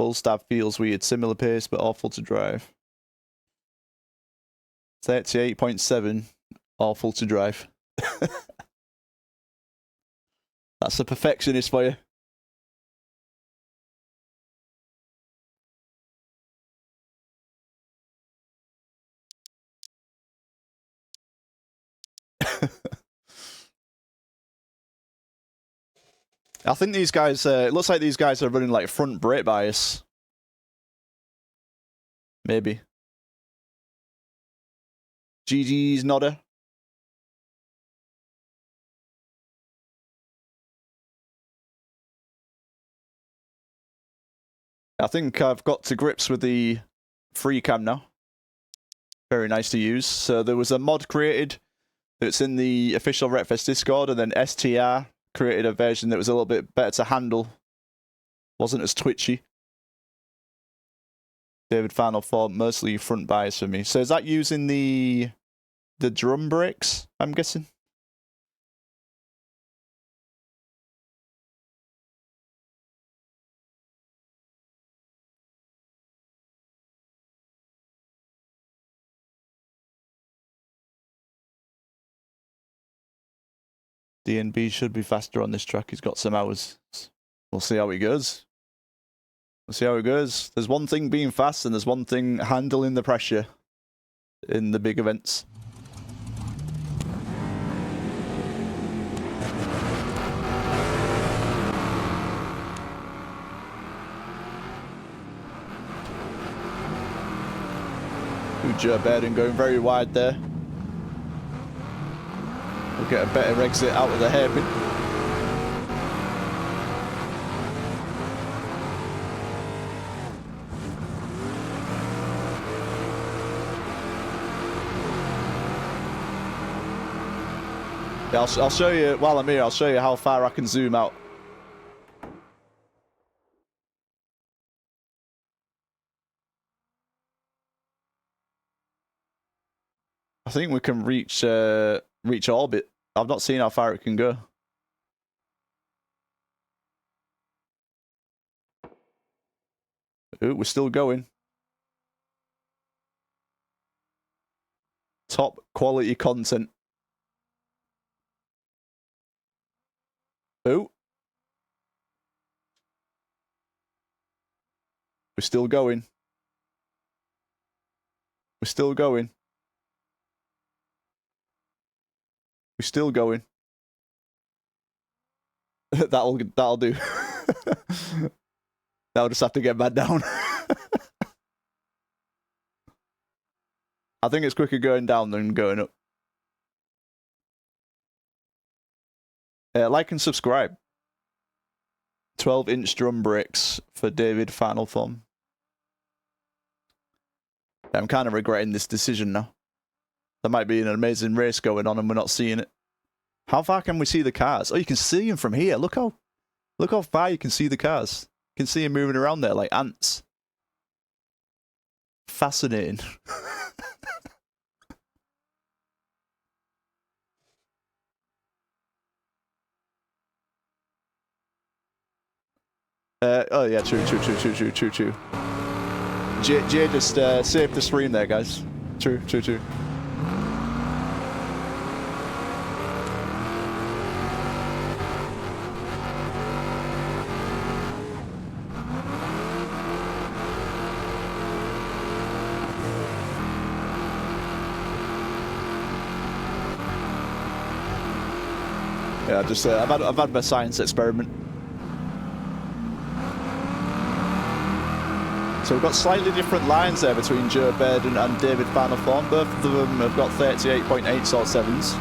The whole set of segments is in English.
Full stab feels weird. Similar pace, but awful to drive. 38.7. Awful to drive. That's a perfectionist for you. I think these guys, it looks like these guys are running like front brake bias. Maybe. GG's nodder. I think I've got to grips with the free cam now. Very nice to use. So there was a mod created that's in the official Wreckfest Discord, and then STR created a version that was a little bit better to handle. Wasn't as twitchy. David Final Form, mostly front bias for me. So is that using the drum brakes, I'm guessing? DNB should be faster on this track. He's got some hours. We'll see how it goes. We'll see how it goes. There's one thing being fast, and there's one thing handling the pressure in the big events. Ooh, Joe Baden going very wide there. We'll get a better exit out of the hairpin. Yeah, I'll show you, while I'm here, I'll show you how far I can zoom out. I think we can reach orbit. I've not seen how far it can go. Ooh, we're still going. Top quality content. Ooh. We're still going. We're still going. We're still going. That'll do. That'll just have to get back down. I think it's quicker going down than going up. Like and subscribe. 12-inch drum brakes for David Final Form. I'm kind of regretting this decision now. There might be an amazing race going on and we're not seeing it. How far can we see the cars? Oh, you can see them from here. Look how far you can see the cars. You can see them moving around there like ants. Fascinating. Oh yeah, true. Jay just saved the stream there, guys. True. Yeah, just I've had my science experiment. So we've got slightly different lines there between Joe Baden and David Final Form. Both of them have got 38.8 sort 7s.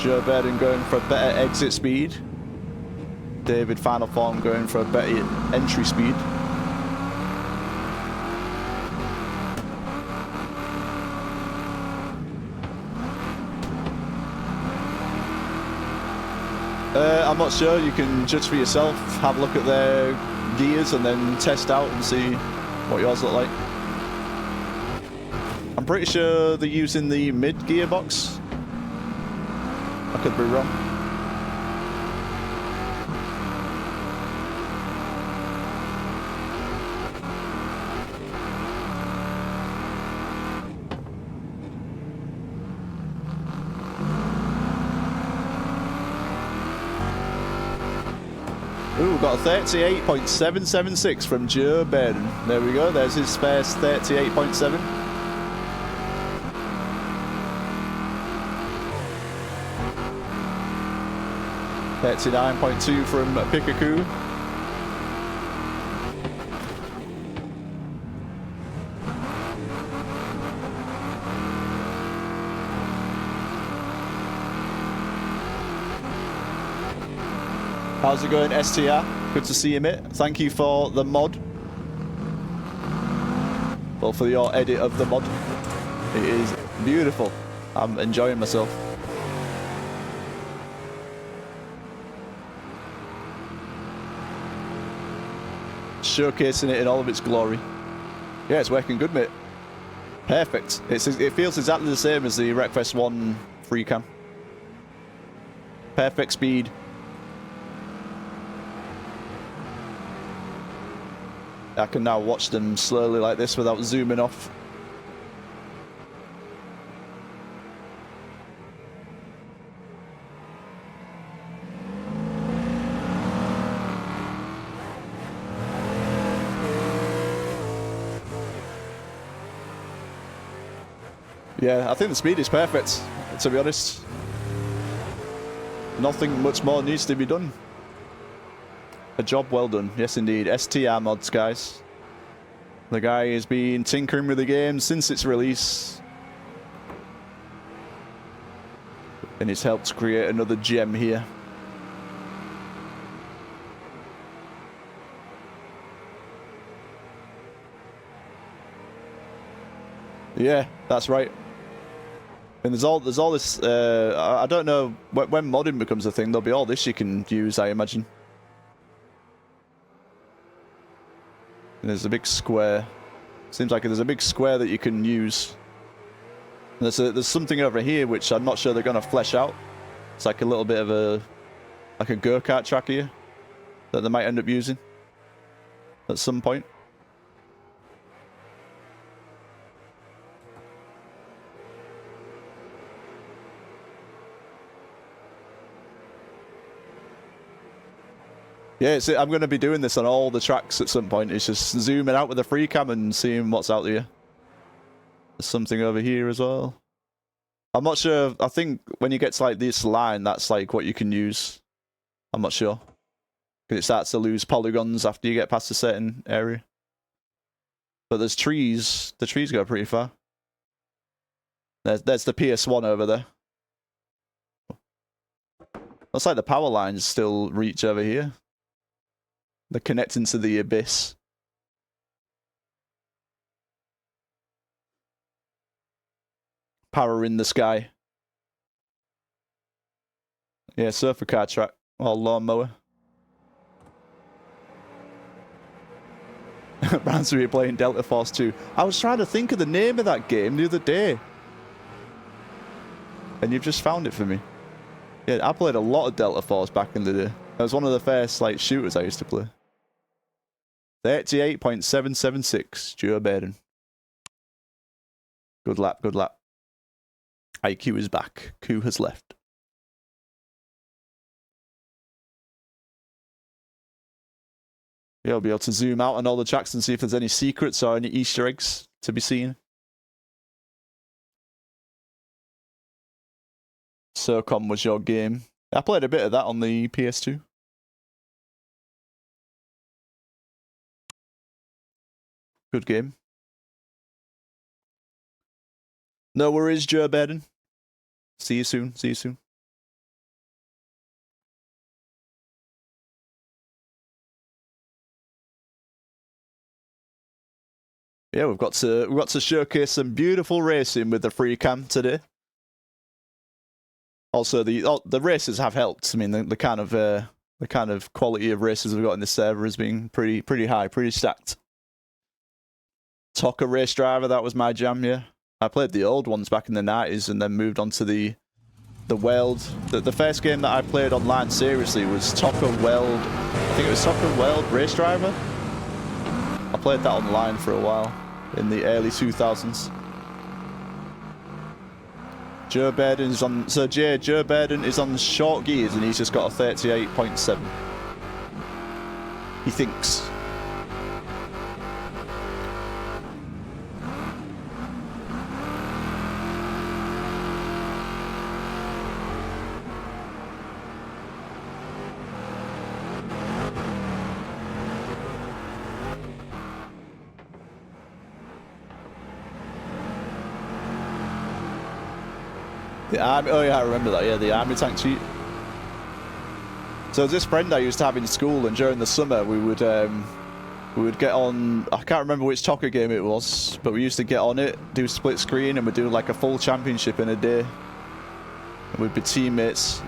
Joe Baden going for a better exit speed. David Final Form going for a better entry speed. I'm not sure. You can judge for yourself. Have a look at their gears and then test out and see what yours look like. I'm pretty sure they're using the mid gearbox. I could be wrong. we've got a 38.776 from Joe Baden. There we go. There's his first 38.7. $39.2 from Pikachu. How's it going, STR? Good to see you, mate. Thank you for the mod. Well, for your edit of the mod. It is beautiful. I'm enjoying myself. Showcasing it in all of its glory. Yeah, it's working good, mate. Perfect. It feels exactly the same as the Wreckfest 1 free cam. Perfect speed. I can now watch them slowly like this without zooming off. Yeah, I think the speed is perfect, to be honest. Nothing much more needs to be done. A job well done. Yes, indeed. STR mods, guys. The guy has been tinkering with the game since its release. And he's helped create another gem here. Yeah, that's right. And there's all this, I don't know, when modding becomes a thing, there'll be all this you can use, I imagine. And there's a big square. Seems like there's a big square that you can use. And there's something over here which I'm not sure they're going to flesh out. It's like a little bit of a go-kart track here that they might end up using at some point. Yeah, I'm going to be doing this on all the tracks at some point. It's just zooming out with the free cam and seeing what's out there. There's something over here as well. I'm not sure. I think when you get to like this line, that's like what you can use. I'm not sure. Because it starts to lose polygons after you get past a certain area. But there's trees. The trees go pretty far. There's the PS1 over there. Looks like the power lines still reach over here. They're connecting to the abyss. Power in the sky. Yeah, surfer car track. Or lawnmower. Brands will be playing Delta Force 2. I was trying to think of the name of that game the other day. And you've just found it for me. Yeah, I played a lot of Delta Force back in the day. That was one of the first like shooters I used to play. 38.776, Joe Baden. Good lap, good lap. IQ is back. Q has left. Yeah, I'll be able to zoom out on all the tracks and see if there's any secrets or any Easter eggs to be seen. SOCOM was your game. I played a bit of that on the PS2. Good game. No worries, Joe Baden. See you soon. See you soon. Yeah, we've got to showcase some beautiful racing with the free cam today. Also, the races have helped. I mean, the kind of quality of races we've got in this server has been pretty high, pretty stacked. Toca Race Driver, that was my jam. Yeah, I played the old ones back in the 90s and then moved on to the World. The first game that I played online seriously was Toca World. I think it was Toca World Race Driver. I played that online for a while in the early 2000s. Joe Baden is on. So Joe Baden is on short gears and he's just got a 38.7. He thinks. The army, oh yeah, I remember that, yeah, the army tank cheat. So this friend I used to have in school, and during the summer we would get on, I can't remember which Tokka game it was, but we used to get on it, do split screen, and we'd do like a full championship in a day. And we'd be teammates.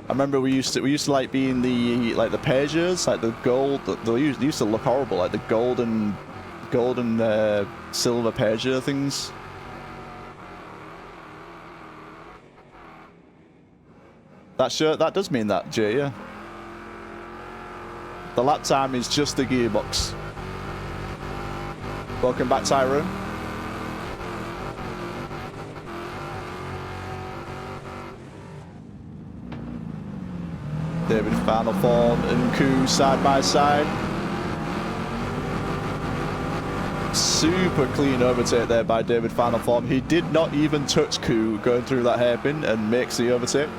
I remember we used to like be in the Peugeots, like the gold, they used to look horrible, like the gold and silver Peugeot things. That does mean that, Jay, yeah. The lap time is just the gearbox. Welcome back, Tyrone. David final form and Koo side by side. Super clean overtake there by David final form. He did not even touch Koo going through that hairpin and makes the overtake.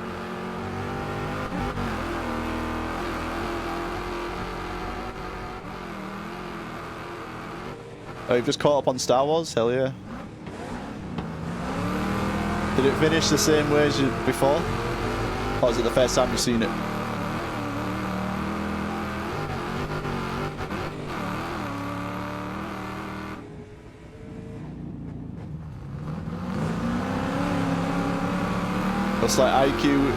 Oh, you've just caught up on Star Wars? Hell yeah. Did it finish the same way as before? Or is it the first time you've seen it? Looks like IQ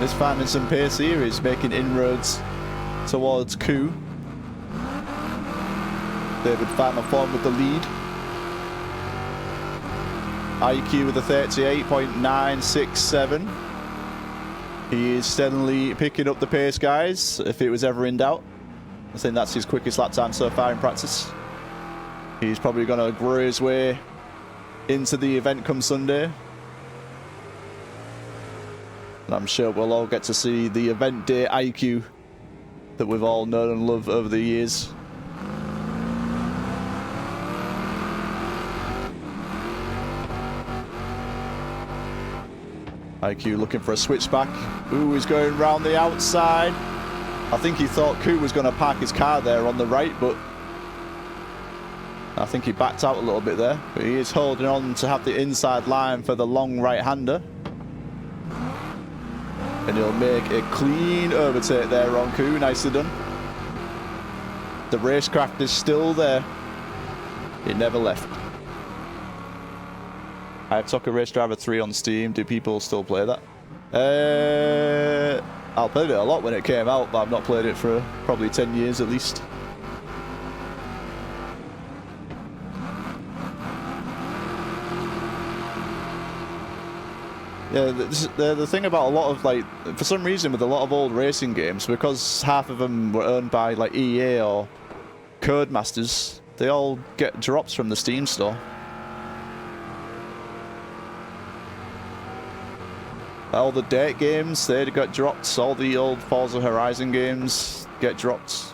is finding some pace here. He's making inroads towards Koo. David final form with the lead. IQ with a 38.967. He is steadily picking up the pace, guys, if it was ever in doubt. I think that's his quickest lap time so far in practice. He's probably going to grow his way into the event come Sunday. And I'm sure we'll all get to see the event day IQ that we've all known and loved over the years. IQ looking for a switchback. Ooh, he's going round the outside. I think he thought Koo was going to park his car there on the right, but I think he backed out a little bit there. But he is holding on to have the inside line for the long right-hander. And he'll make a clean overtake there on Koo. Nicely done. The racecraft is still there. It never left. I have Tokka Race Driver 3 on Steam. Do people still play that? I played it a lot when it came out, but I've not played it for probably 10 years at least. Yeah, the thing about a lot of, like, for some reason with a lot of old racing games, because half of them were owned by like EA or Codemasters, they all get drops from the Steam store. All the Dirt games, they got dropped. All the old Forza Horizon games get dropped.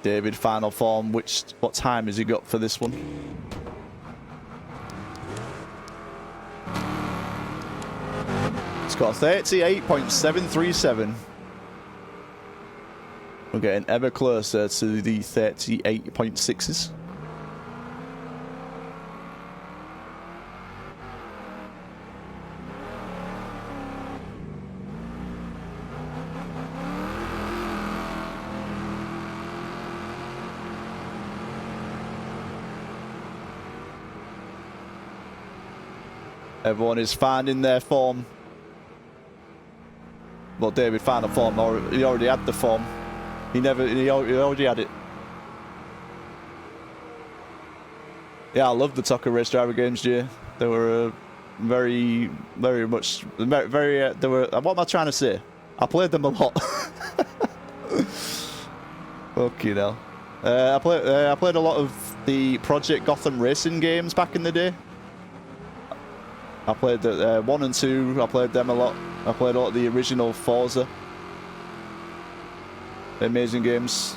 David final form, what time has he got for this one? It's got a 38.737. We're getting ever closer to the 38.6s. Everyone is finding their form. Well, David found a form, or he already had the form. He already had it. Yeah, I love the Tucker race driver games, Jay. They were very much, they were, what am I trying to say? I played them a lot. Okay, now. I played a lot of the Project Gotham racing games back in the day. I played the 1 and 2, I played them a lot. I played a lot of the original Forza. Amazing games.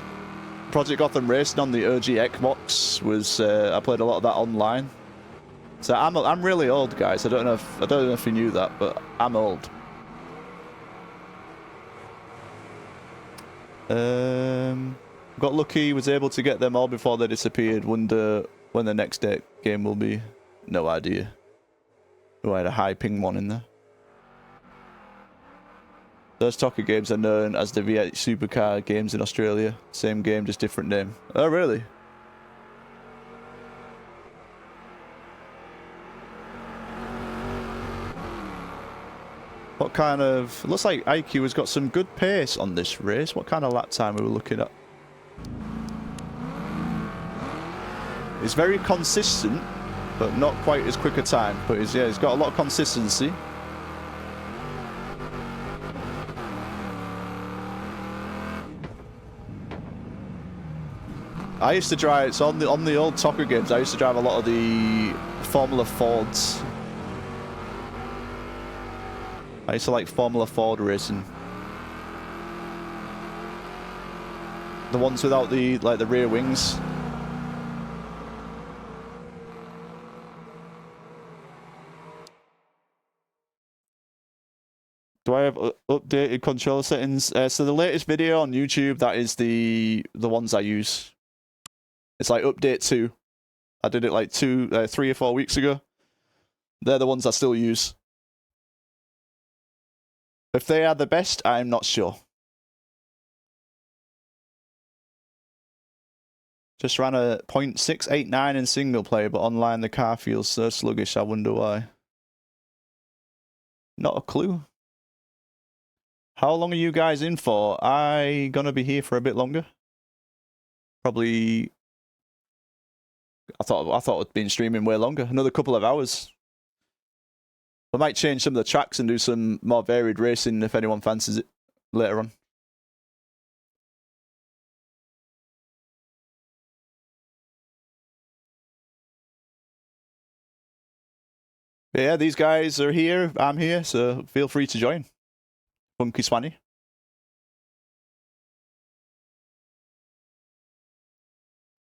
Project Gotham Racing on the OG Xbox was I played a lot of that online. So I'm really old, guys. I don't know if you knew that, but I'm old. Got lucky, was able to get them all before they disappeared. Wonder when the next game will be. No idea. Oh, I had a high ping one in there. Those Tucker games are known as the V8 Supercar games in Australia. Same game, just different name. Oh, really? What kind of... Looks like IQ has got some good pace on this race. What kind of lap time are we looking at? It's very consistent, but not quite as quick a time. But it's got a lot of consistency. I used to drive, so on the old Tucker games, I used to drive a lot of the Formula Fords. I used to like Formula Ford racing. The ones without the, like, the rear wings. Do I have updated controller settings? So the latest video on YouTube, that is the ones I use. It's like update 2. I did it like 3 or 4 weeks ago. They're the ones I still use. If they are the best, I'm not sure. Just ran a 0.689 in single player, but online the car feels so sluggish, I wonder why. Not a clue. How long are you guys in for? I gonna be here for a bit longer. Probably... I thought I'd been streaming way longer. Another couple of hours. I might change some of the tracks and do some more varied racing if anyone fancies it later on. But yeah, these guys are here. I'm here, so feel free to join. Funky Swanny.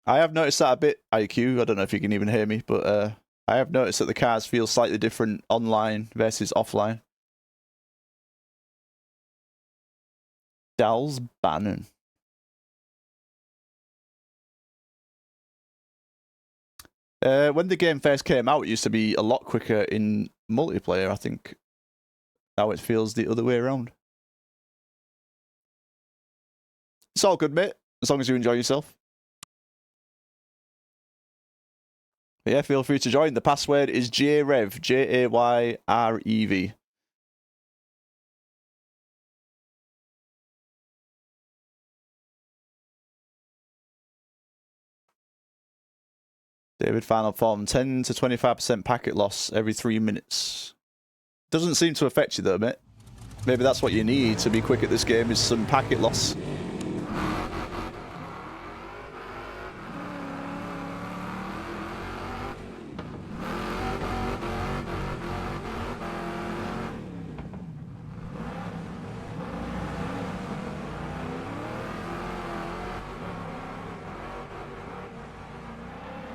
I have noticed that a bit, IQ. I don't know if you can even hear me, but I have noticed that the cars feel slightly different online versus offline. Dal's Bannon. When the game first came out, it used to be a lot quicker in multiplayer, I think. Now it feels the other way around. It's all good, mate, as long as you enjoy yourself. But yeah, feel free to join. The password is JREV, Jayrev. David, final form, 10 to 25% packet loss every 3 minutes. Doesn't seem to affect you though, mate. Maybe that's what you need to be quick at this game, is some packet loss.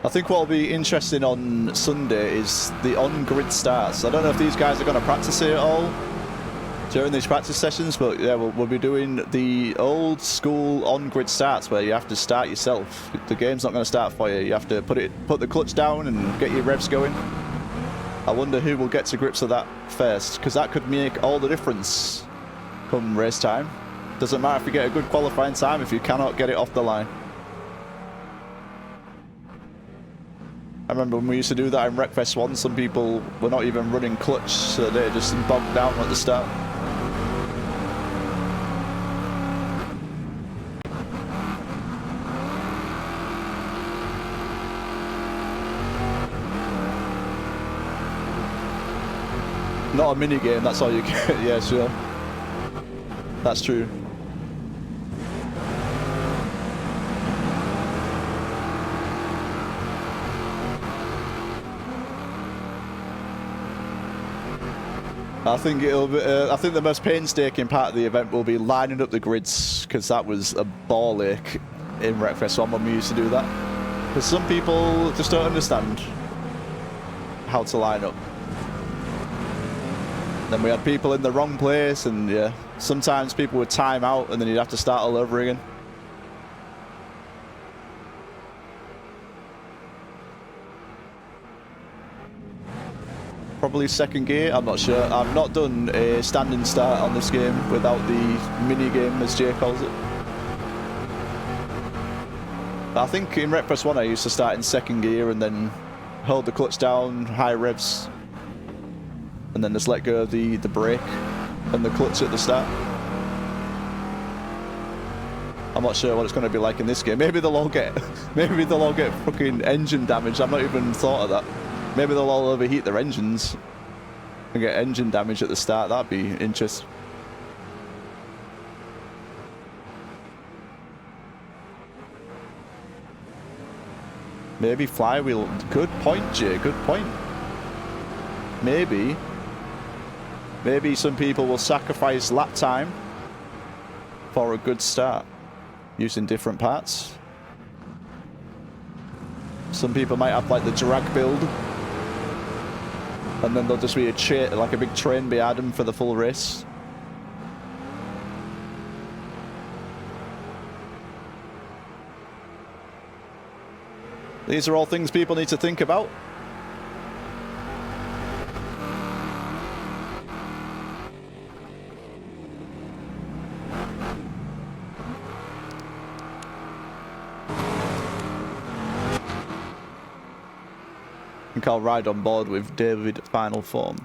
I think what will be interesting on Sunday is the on-grid starts. I don't know if these guys are going to practice it at all during these practice sessions, but yeah, we'll be doing the old school on-grid starts where you have to start yourself. The game's not going to start for you. You have to put the clutch down and get your revs going. I wonder who will get to grips with that first, because that could make all the difference come race time. Doesn't matter if you get a good qualifying time if you cannot get it off the line. I remember when we used to do that in Wreckfest 1, some people were not even running clutch, so they just bogged down at the start. Not a mini game, that's all you get. Yeah, sure. That's true. I think it'll be, I think the most painstaking part of the event will be lining up the grids, because that was a ball ache in Wreckfest, so I'm used to do that. Because some people just don't understand how to line up. Then we had people in the wrong place, and yeah, sometimes people would time out and then you'd have to start all over again. Probably second gear, I'm not sure. I've not done a standing start on this game without the mini game, as Jay calls it. But I think in Wreckfest 1 I used to start in second gear and then hold the clutch down, high revs, and then just let go of the brake and the clutch at the start. I'm not sure what it's going to be like in this game. Maybe they'll all get fucking engine damage. I've not even thought of that. Maybe they'll all overheat their engines and get engine damage at the start. That'd be interesting. Maybe flywheel. Good point, Jay. Good point. Maybe some people will sacrifice lap time for a good start using different parts. Some people might have like the drag build, and then there'll just be like a big train behind them for the full race. These are all things people need to think about. I think I'll ride on board with David at final form.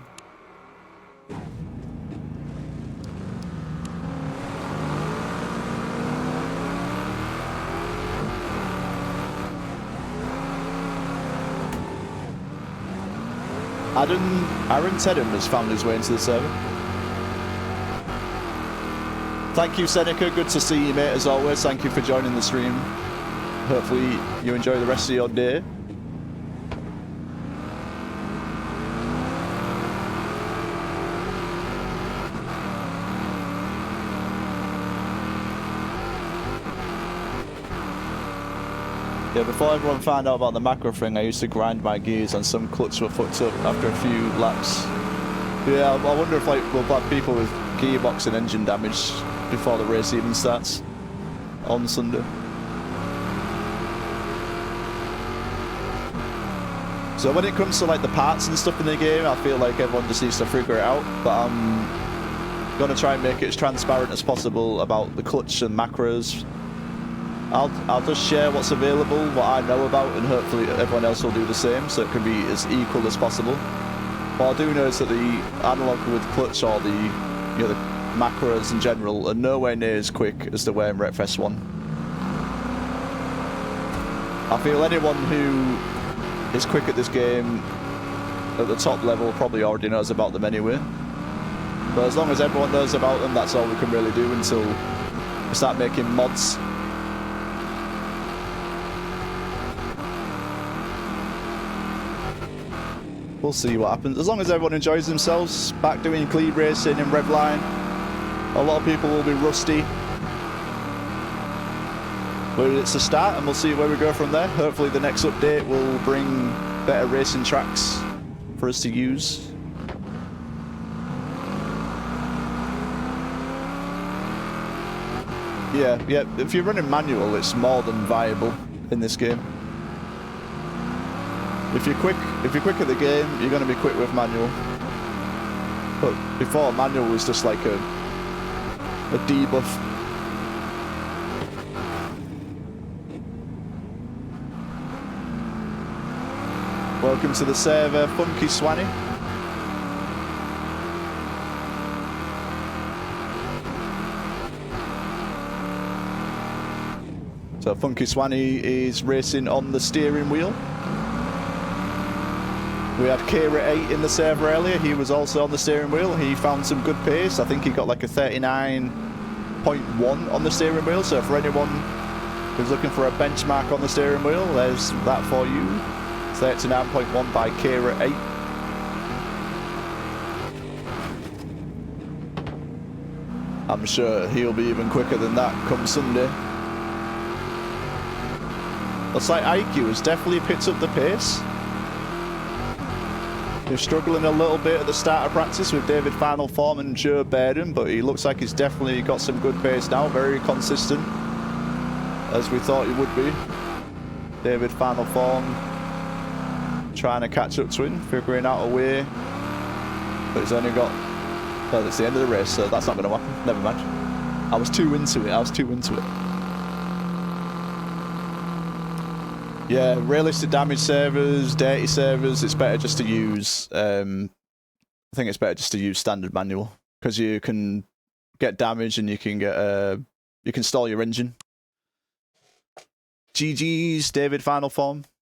Aaron Teddem has found his way into the server. Thank you, Seneca. Good to see you, mate, as always. Thank you for joining the stream. Hopefully you enjoy the rest of your day. Yeah, before everyone found out about the macro thing, I used to grind my gears and some clutch were fucked up after a few laps. Yeah, I wonder if like we'll have people with gearbox and engine damage before the race even starts on Sunday. So when it comes to like the parts and stuff in the game, I feel like everyone just needs to figure it out, but I'm gonna try and make it as transparent as possible about the clutch and macros. I'll just share what's available, what I know about, and hopefully everyone else will do the same, so it can be as equal as possible. What I do know is that the analog with clutch, or the the macros in general, are nowhere near as quick as they were in Wreckfest 1. I feel anyone who is quick at this game at the top level probably already knows about them anyway. But as long as everyone knows about them, that's all we can really do until we start making mods. We'll see what happens. As long as everyone enjoys themselves, back doing clean racing in Revline. A lot of people will be rusty. But it's a start and we'll see where we go from there. Hopefully the next update will bring better racing tracks for us to use. Yeah, if you're running manual, it's more than viable in this game. If you're quick at the game, you're going to be quick with manual. But before, manual was just like a debuff. Welcome to the server, Funky Swanny. So Funky Swanny is racing on the steering wheel. We had Kira 8 in the server earlier. He was also on the steering wheel. He found some good pace. I think he got like a 39.1 on the steering wheel. So for anyone who's looking for a benchmark on the steering wheel, there's that for you. 39.1 by Kira 8. I'm sure he'll be even quicker than that come Sunday. Looks like IQ has definitely picked up the pace. He's struggling a little bit at the start of practice with David Final Form and Joe Baden, but he looks like he's definitely got some good pace now. Very consistent, as we thought he would be. David Final Form trying to catch up to him, figuring out a way. But he's only got... Well, it's the end of the race, so that's not going to happen. Never mind. I was too into it. Yeah, realistic damage servers, dirty servers, it's better just to use... I think it's better just to use standard manual, because you can get damage and you can get... you can stall your engine. GG's, David Final Form.